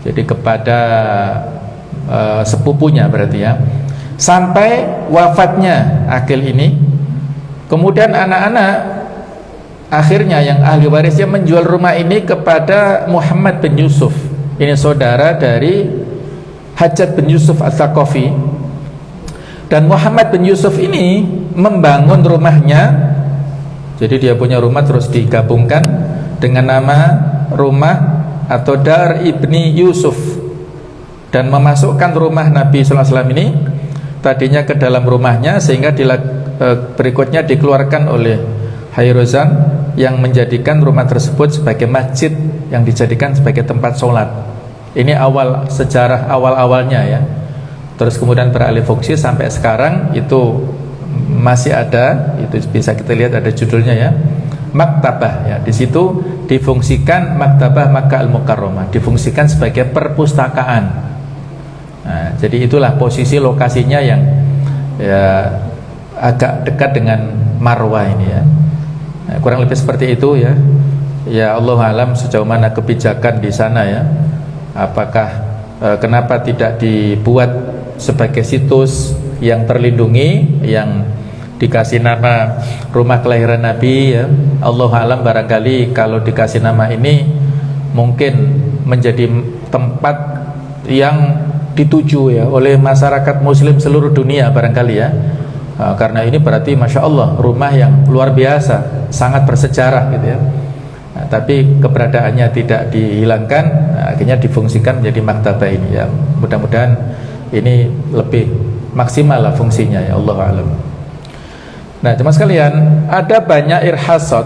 Jadi kepada sepupunya berarti ya. Sampai wafatnya Aqil ini. Kemudian anak-anak akhirnya yang ahli warisnya menjual rumah ini kepada Muhammad bin Yusuf. Ini saudara dari Hajjaj bin Yusuf Ats-Tsaqafi. Dan Muhammad bin Yusuf ini membangun rumahnya. Jadi dia punya rumah terus digabungkan dengan nama rumah atau Dar Ibni Yusuf, dan memasukkan rumah Nabi sallallahu alaihi wasallam ini tadinya ke dalam rumahnya, sehingga berikutnya dikeluarkan oleh Hairuzan yang menjadikan rumah tersebut sebagai masjid yang dijadikan sebagai tempat sholat. Ini awal sejarah awal-awalnya ya. Terus kemudian beralih fungsi sampai sekarang itu masih ada, itu bisa kita lihat ada judulnya ya, maktabah ya. Di situ difungsikan maktabah Makkah Al-Mukarramah, difungsikan sebagai perpustakaan. Nah, jadi itulah posisi lokasinya yang ya agak dekat dengan Marwah ini ya. Nah, kurang lebih seperti itu ya. Ya Allah alam sejauh mana kebijakan di sana ya. Apakah kenapa tidak dibuat sebagai situs yang terlindungi, yang dikasih nama rumah kelahiran Nabi ya. Allah alam, barangkali kalau dikasih nama ini mungkin menjadi tempat yang dituju ya oleh masyarakat muslim seluruh dunia barangkali ya. Karena ini berarti Masya Allah rumah yang luar biasa, sangat bersejarah gitu ya. Nah, tapi keberadaannya tidak dihilangkan, akhirnya difungsikan menjadi maktabah ini ya. Mudah-mudahan ini lebih maksimal lah fungsinya ya, Allah alam. Nah, teman sekalian, ada banyak irhasat,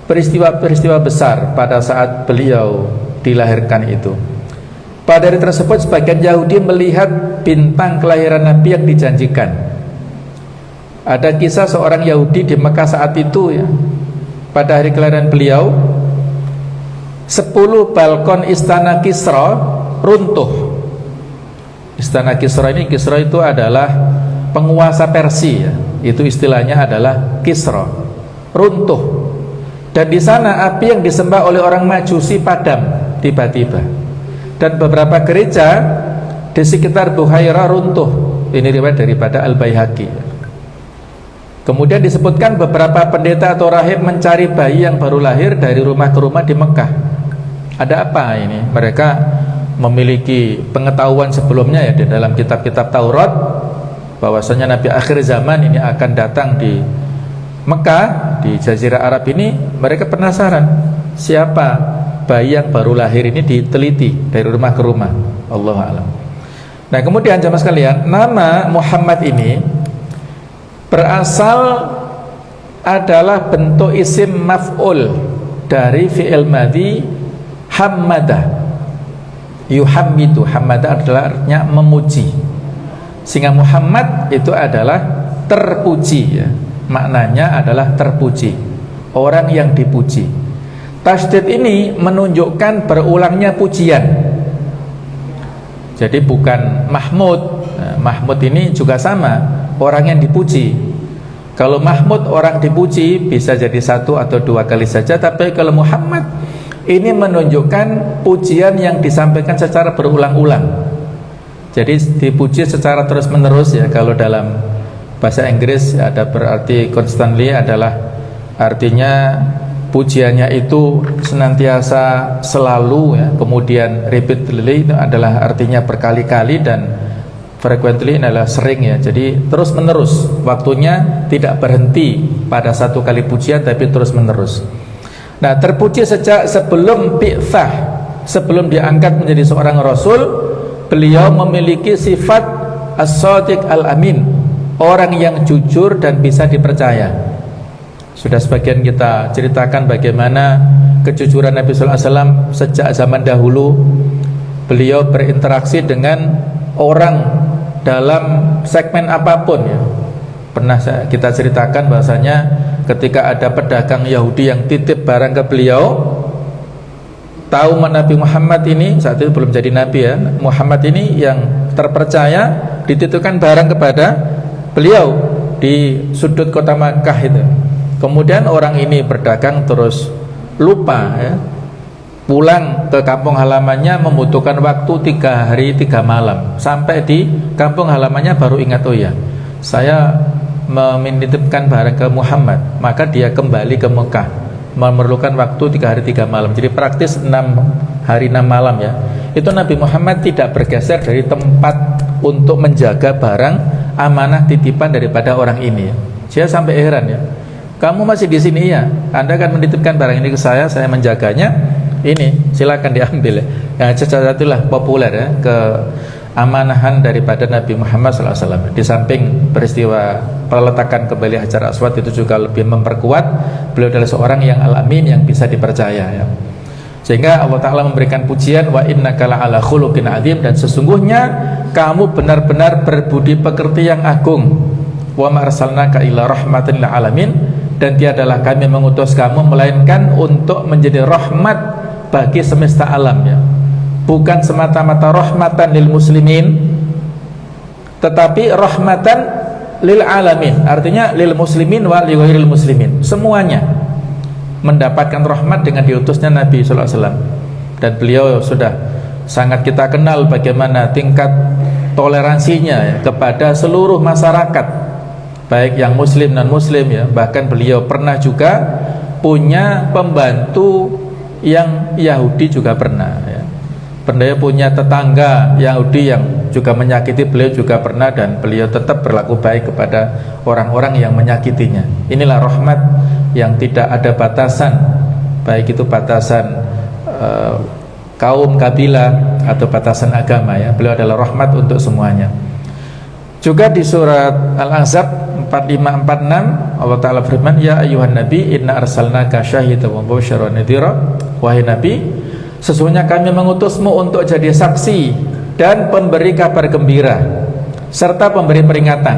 peristiwa-peristiwa besar pada saat beliau dilahirkan itu. Pada hari tersebut sebagian Yahudi melihat bintang kelahiran Nabi yang dijanjikan. Ada kisah seorang Yahudi di Mekah saat itu ya. Pada hari kelahiran beliau 10 balkon istana Kisra runtuh. Istana Kisra ini, Kisra itu adalah penguasa Persia ya. Itu istilahnya adalah Kisra. Runtuh. Dan di sana api yang disembah oleh orang Majusi padam tiba-tiba. Dan beberapa gereja di sekitar Buhairah runtuh. Ini riwayat daripada Al-Baihaqi. Kemudian disebutkan beberapa pendeta atau rahib mencari bayi yang baru lahir dari rumah ke rumah di Mekah. Ada apa ini? Mereka memiliki pengetahuan sebelumnya ya di dalam kitab-kitab Taurat bahwasanya Nabi akhir zaman ini akan datang di Mekah, di Jazirah Arab ini. Mereka penasaran siapa bayi yang baru lahir ini, diteliti dari rumah ke rumah. Allahu a'lam. Nah, kemudian jamaah sekalian, nama Muhammad ini berasal adalah bentuk isim maf'ul dari fi'il madhi hammada. Yuhammidu, hammada adalah artinya memuji. Sehingga Muhammad itu adalah terpuji ya. Maknanya adalah terpuji, orang yang dipuji. Tasydid ini menunjukkan berulangnya pujian. Jadi bukan Mahmud. Nah, Mahmud ini juga sama, orang yang dipuji. Kalau Mahmud orang dipuji bisa jadi satu atau dua kali saja. Tapi kalau Muhammad ini menunjukkan pujian yang disampaikan secara berulang-ulang. Jadi dipuji secara terus-menerus ya. Kalau dalam bahasa Inggris ada berarti constantly adalah artinya pujiannya itu senantiasa, selalu ya. Kemudian repeatedly itu adalah artinya berkali-kali, dan frequently adalah sering ya. Jadi terus-menerus, waktunya tidak berhenti pada satu kali pujian tapi terus-menerus. Nah, terpuji sejak sebelum bi'tsah, sebelum diangkat menjadi seorang rasul, beliau memiliki sifat as-shadiq al-amin, orang yang jujur dan bisa dipercaya. Sudah sebagian kita ceritakan bagaimana kejujuran Nabi sallallahu alaihi wasallam sejak zaman dahulu. Beliau berinteraksi dengan orang dalam segmen apapun ya. Pernah kita ceritakan bahasanya ketika ada pedagang Yahudi yang titip barang ke beliau, tahu Nabi Muhammad ini saat itu belum jadi nabi ya, Muhammad ini yang terpercaya, dititipkan barang kepada beliau di sudut kota Makkah itu. Kemudian orang ini berdagang terus lupa ya, pulang ke kampung halamannya membutuhkan waktu 3 hari 3 malam. Sampai di kampung halamannya baru ingat, oh ya, saya menitipkan barang ke Muhammad. Maka dia kembali ke Mekah, memerlukan waktu 3 hari 3 malam. Jadi praktis 6 hari 6 malam ya. Itu Nabi Muhammad tidak bergeser dari tempat untuk menjaga barang amanah titipan daripada orang ini ya. Saya sampai heran ya, kamu masih di sini ya, Anda kan menitipkan barang ini ke saya menjaganya, ini silakan diambil ya. Yang secara itulah populer ya, keamanahan daripada Nabi Muhammad SAW. Di samping peristiwa peletakan kembali Hajar Aswad itu juga lebih memperkuat beliau adalah seorang yang al-amin, yang bisa dipercaya ya. Sehingga Allah Ta'ala memberikan pujian, wa innaka la'ala khuluqin adzim, dan sesungguhnya kamu benar-benar berbudi pekerti yang agung. Wa ma arsalnaka illa rahmatan lil alamin, dan tiadalah kami mengutus kamu melainkan untuk menjadi rahmat bagi semesta alam ya. Bukan semata-mata rahmatan lil muslimin, tetapi rahmatan lil alamin, artinya lil muslimin wa li ghairil muslimin, semuanya mendapatkan rahmat dengan diutusnya Nabi sallallahu alaihi wasallam. Dan beliau sudah sangat kita kenal bagaimana tingkat toleransinya ya, kepada seluruh masyarakat, baik yang muslim non muslim ya. Bahkan beliau pernah juga punya pembantu yang Yahudi juga pernah ya. Beliau punya tetangga Yahudi yang juga menyakiti beliau juga pernah, dan beliau tetap berlaku baik kepada orang-orang yang menyakitinya. Inilah rahmat yang tidak ada batasan, baik itu batasan kaum, kabilah, atau batasan agama ya. Beliau adalah rahmat untuk semuanya. Juga di surat Al-Ahzab 45-46 Allah Ta'ala firman, ya ayuhan nabi inna arsalnaka syahidan wa mubasyiran wa nadhira. Wahai nabi, sesungguhnya kami mengutusmu untuk jadi saksi dan pemberi kabar gembira serta pemberi peringatan,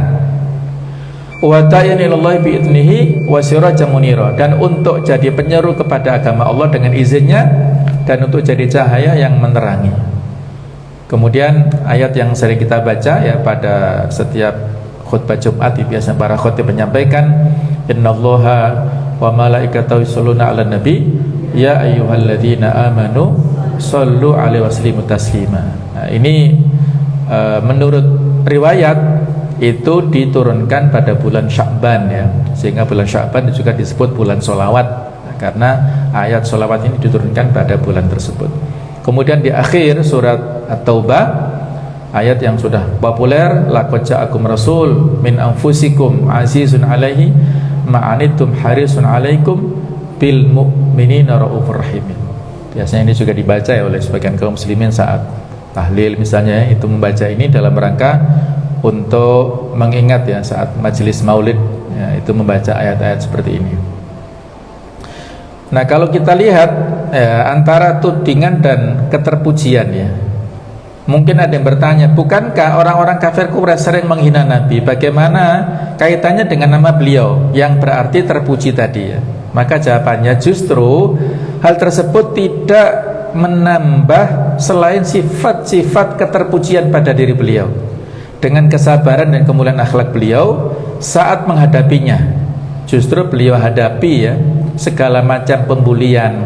wa da'iyan ilallahi bi'idnihi wa sirajan munira, dan untuk jadi penyeru kepada agama Allah dengan izinnya, dan untuk jadi cahaya yang menerangi. Kemudian ayat yang sering kita baca ya pada setiap khutbah Jumat, biasanya para khotib menyampaikan, innallaha wa malaikatahu yusholluna 'alan nabi ya ayyuhalladzina amanu shollu 'alaihi wasallimu taslima. Nah, ini menurut riwayat itu diturunkan pada bulan Sya'ban ya, sehingga bulan Sya'ban juga disebut bulan sholawat, karena ayat sholawat ini diturunkan pada bulan tersebut. Kemudian di akhir surat At-Taubah, ayat yang sudah populer, laqad ja'akum rasul min anfusikum azizun 'alaihi ma'anittum harisun 'alaikum bil mu'minina raufur rahim. Biasanya ini juga dibaca ya oleh sebagian kaum muslimin saat tahlil misalnya, itu membaca ini dalam rangka untuk mengingat ya saat majelis maulid ya, itu membaca ayat-ayat seperti ini. Nah, kalau kita lihat ya, antara tudingan dan keterpujian ya, mungkin ada yang bertanya, bukankah orang-orang kafir Quraisy sering menghina Nabi? Bagaimana kaitannya dengan nama beliau yang berarti terpuji tadi ya? Maka jawabannya justru hal tersebut tidak menambah selain sifat-sifat keterpujian pada diri beliau, dengan kesabaran dan kemuliaan akhlak beliau saat menghadapinya. Justru beliau hadapi ya segala macam pembulian,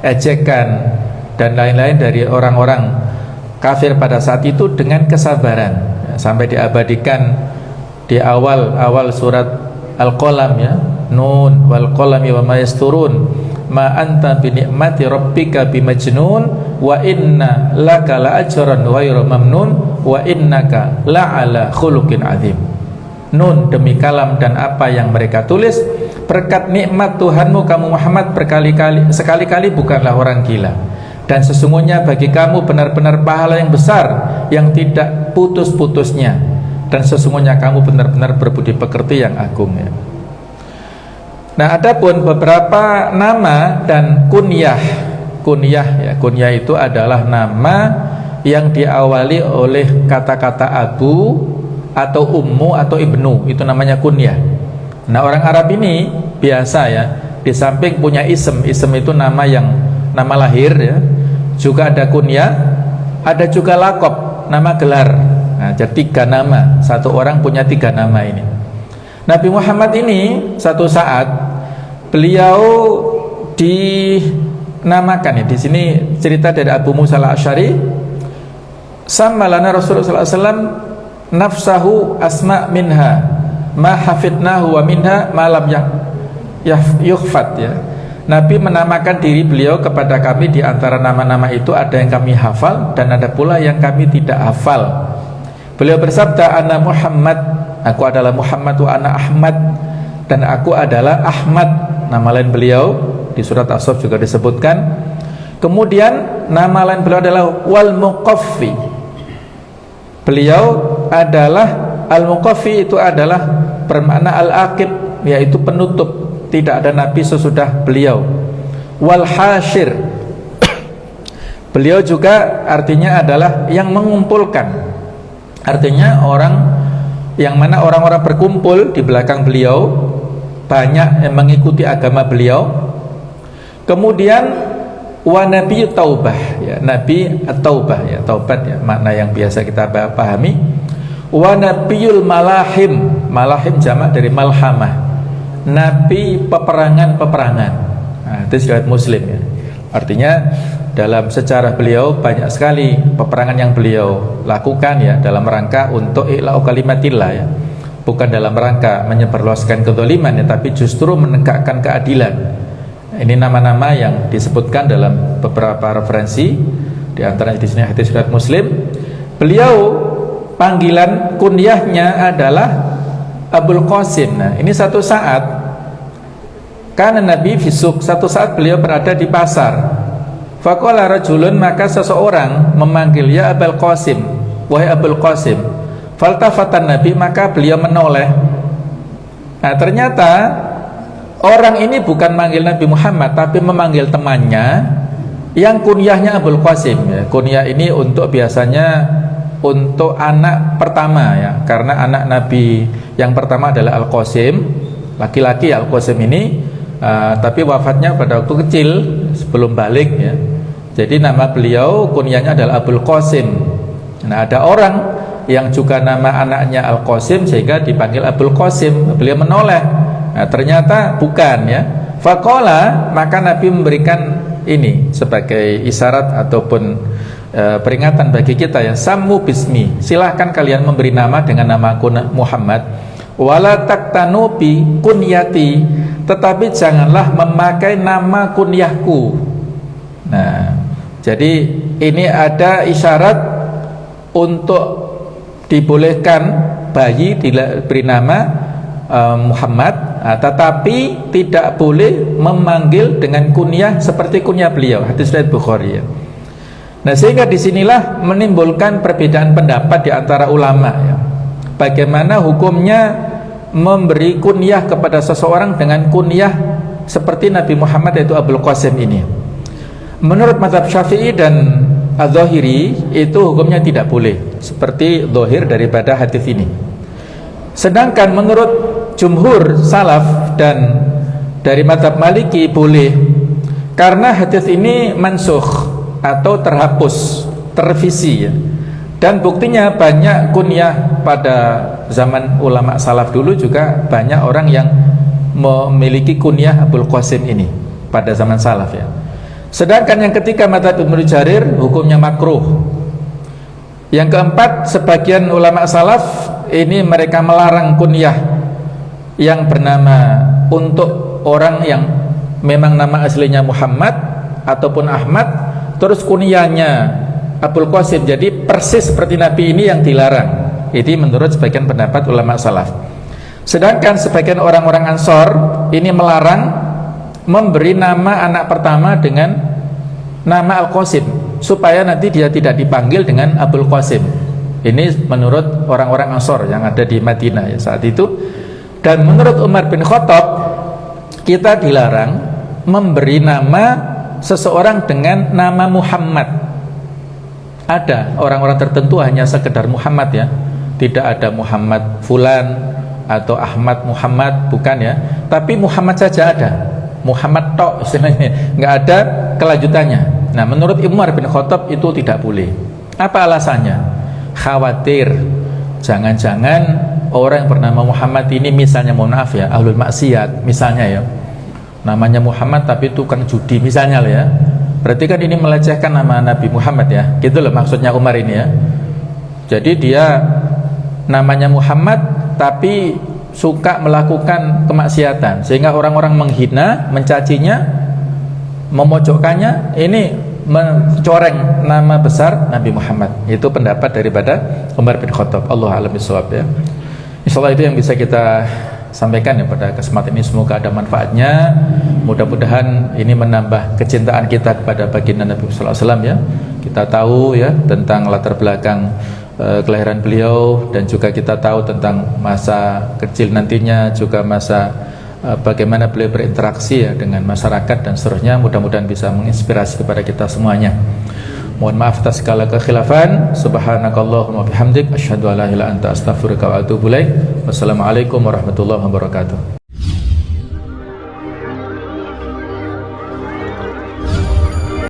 ejekan dan lain-lain dari orang-orang kafir pada saat itu dengan kesabaran ya, sampai diabadikan di awal surat Al-Qalam ya, Nun wal qalami wa ma yasturun ma anta bi ni'mati rabbika bimajnun wa inna laka la ajran ghairu mamnun wa innaka la ala khuluqin azim. Nun, demi kalam dan apa yang mereka tulis, berkat nikmat Tuhanmu kamu Muhammad sekali-kali bukanlah orang gila, dan sesungguhnya bagi kamu benar-benar pahala yang besar yang tidak putus-putusnya, dan sesungguhnya kamu benar-benar berbudi pekerti yang agung ya. Nah, adapun beberapa nama dan kunyah ya, kunyah itu adalah nama yang diawali oleh kata-kata abu atau ummu atau ibnu, itu namanya kunyah. Nah, orang Arab ini biasa ya, di samping punya ism itu nama lahir ya, juga ada kunyah, ada juga lakob, nama gelar. Nah, jadi 3 nama, satu orang punya 3 nama ini. Nabi Muhammad ini satu saat beliau dinamakan ya, di sini cerita dari Abu Musa al-Asy'ari, sammalana Rasulullah sallallahu alaihi wasallam nafsahu asma minha ma hafidnahu wa minha ma lam yukhfat ya. Nabi menamakan diri beliau kepada kami, di antara nama-nama itu ada yang kami hafal dan ada pula yang kami tidak hafal. Beliau bersabda, ana Muhammad, aku adalah Muhammad, wa ana Ahmad, dan aku adalah Ahmad, nama lain beliau di surat As-Saff juga disebutkan. Kemudian nama lain beliau adalah wal muqaffi. Beliau adalah al-muqaffi, itu adalah bermakna al-aqib, yaitu penutup, tidak ada nabi sesudah beliau. Wal hasyir, beliau juga artinya adalah yang mengumpulkan, artinya orang yang mana orang-orang berkumpul di belakang beliau, banyak yang mengikuti agama beliau. Kemudian wa nabiyyu taubah ya, nabi at-taubah ya, taubat ya, makna yang biasa kita pahami. Wa nabiyul malahim, malahim jamak dari malhamah, nabi peperangan-peperangan. Nah, itu riwayat Muslim ya. Artinya dalam sejarah beliau banyak sekali peperangan yang beliau lakukan ya, dalam rangka untuk i'la'u kalimatillah ya, bukan dalam rangka menyebarluaskan kezaliman ya, tapi justru menegakkan keadilan. Ini nama-nama yang disebutkan dalam beberapa referensi, di antaranya di sini hadis riwayat Muslim. Beliau panggilan kunyahnya adalah Abul Qasim. Nah, ini satu saat karena Nabi fisuk, satu saat beliau berada di pasar. Faqala rajulun, maka seseorang memanggil, ya Abul Qasim, wahai Abul Qasim. Faltafatan Nabi, maka beliau menoleh. Nah, ternyata orang ini bukan manggil Nabi Muhammad, tapi memanggil temannya yang kunyahnya Abul Qasim ya. Kunyah ini untuk biasanya untuk anak pertama ya, karena anak Nabi yang pertama adalah Al-Qasim, laki-laki Al-Qasim ini, tapi wafatnya pada waktu kecil sebelum balik ya. Jadi nama beliau kunyahnya adalah Abul Qasim. Nah, ada orang yang juga nama anaknya Al-Qasim sehingga dipanggil Abul Qasim. Beliau menoleh. Nah, ternyata bukan ya. Faqala, maka Nabi memberikan ini sebagai isyarat ataupun peringatan bagi kita ya, sammu bismi, silahkan kalian memberi nama dengan nama aku Muhammad, wala taktanu bi kunyati, tetapi janganlah memakai nama kunyahku. Nah, jadi ini ada isyarat untuk dibolehkan bayi diberi nama Muhammad, tetapi tidak boleh memanggil dengan kunyah seperti kunyah beliau. Hadis riwayat Bukhari ya. Nah, sehingga disinilah menimbulkan perbedaan pendapat di antara ulama ya. Bagaimana hukumnya memberi kunyah kepada seseorang dengan kunyah seperti Nabi Muhammad, yaitu Abul Qasim ini. Menurut mazhab Syafi'i dan Az-Zahiri itu hukumnya tidak boleh, seperti zahir daripada hadis ini. Sedangkan menurut jumhur salaf dan dari mazhab Maliki boleh, karena hadis ini mansukh atau terhapus, terrevisi ya. Dan buktinya banyak kunyah pada zaman ulama salaf dulu juga banyak orang yang memiliki kunyah Abul Qasim ini pada zaman salaf ya. Sedangkan yang ketiga mazhab Ibnu Jarir hukumnya makruh. Yang keempat, sebagian ulama salaf ini mereka melarang kunyah yang bernama untuk orang yang memang nama aslinya Muhammad ataupun Ahmad, terus kunyahnya Abul Qasim, jadi persis seperti Nabi ini yang dilarang. Ini menurut sebagian pendapat ulama salaf. Sedangkan sebagian orang-orang Ansor ini melarang memberi nama anak pertama dengan nama Al-Qasim, supaya nanti dia tidak dipanggil dengan Abul Qasim. Ini menurut orang-orang Ansor yang ada di Madinah ya saat itu. Dan menurut Umar bin Khattab, kita dilarang memberi nama seseorang dengan nama Muhammad. Ada orang-orang tertentu hanya sekedar Muhammad ya, tidak ada Muhammad Fulan atau Ahmad Muhammad, bukan ya, tapi Muhammad saja ada, Muhammad tok istilahnya, nggak ada kelanjutannya. Nah, menurut Umar bin Khattab itu tidak boleh. Apa alasannya? Khawatir jangan-jangan orang yang bernama Muhammad ini misalnya, mohon maaf ya, ahlul maksiat misalnya ya, namanya Muhammad tapi tukang judi misalnya lah ya, berarti kan ini melecehkan nama Nabi Muhammad ya, gitu loh maksudnya Umar ini ya. Jadi dia namanya Muhammad tapi suka melakukan kemaksiatan, sehingga orang-orang menghina, mencacinya, memojokkannya, ini mencoreng nama besar Nabi Muhammad. Itu pendapat daripada Umar bin Khattab. Allah a'lam bishawab ya. Insyaallah itu yang bisa kita sampaikan ya pada kesempatan ini. Semoga ada manfaatnya. Mudah-mudahan ini menambah kecintaan kita kepada baginda Nabi sallallahu alaihi wasallam ya. Kita tahu ya tentang latar belakang kelahiran beliau, dan juga kita tahu tentang masa kecil nantinya, juga masa bagaimana beliau berinteraksi ya dengan masyarakat dan seterusnya. Mudah-mudahan bisa menginspirasi kepada kita semuanya. Mohon maaf atas segala kekhilafan. Subhanakallahumma bihamdik, asyhadu an la ilaha illa anta, astaghfiruka wa atubu ilaik. Wassalamualaikum warahmatullahi wabarakatuh.